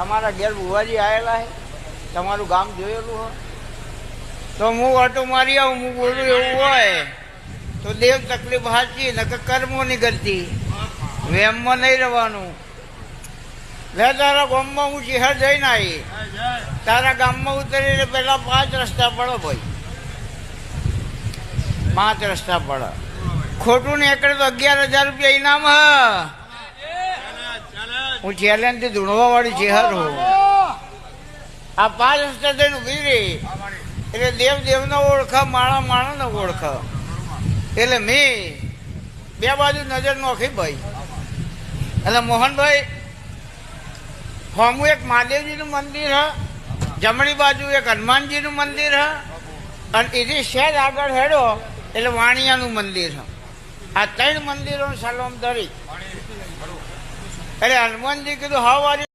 તમારા ઘેર બુવાજી આવેલા છે, તમારું ગામ જોયેલું હોય તો હું ઓટો મારી આવું, હું બોલું એવું હોય તો દેવ તકલીફ સાચી, નકર કર્મો ની ગલતી, વેમમાં નહીં રહેવાનું. લે તારા ગામમાં હું શહેર જઈને આવી, તારા ગામમાં ઉતરીને પેલા 5 રસ્તા પડો ભાઈ, 5 રસ્તા પડે. ખોટું ને એકડે તો 11,000 રૂપિયા ઇનામ હ. હું ચેલેન્જ થી ધૂણવા વાળી શહેર હું. આ 5 રસ્તા થઈને ઉભી રહી એટલે દેવ દેવને ઓળખા, માણા માણાને ઓળખા. એટલે મેં 2 બાજુ નજર નોખી ભાઈ. એટલે મોહનભાઈ હોમું એક મહાદેવજીનું મંદિર હ, જમણી બાજુ એક હનુમાનજીનું મંદિર હ, અને એથી શહેર આગળ હેડો એટલે વાણિયાનું મંદિર હ. આ 3 મંદિરો સલામ દરી. એટલે હનુમાનજી કીધું હા વારી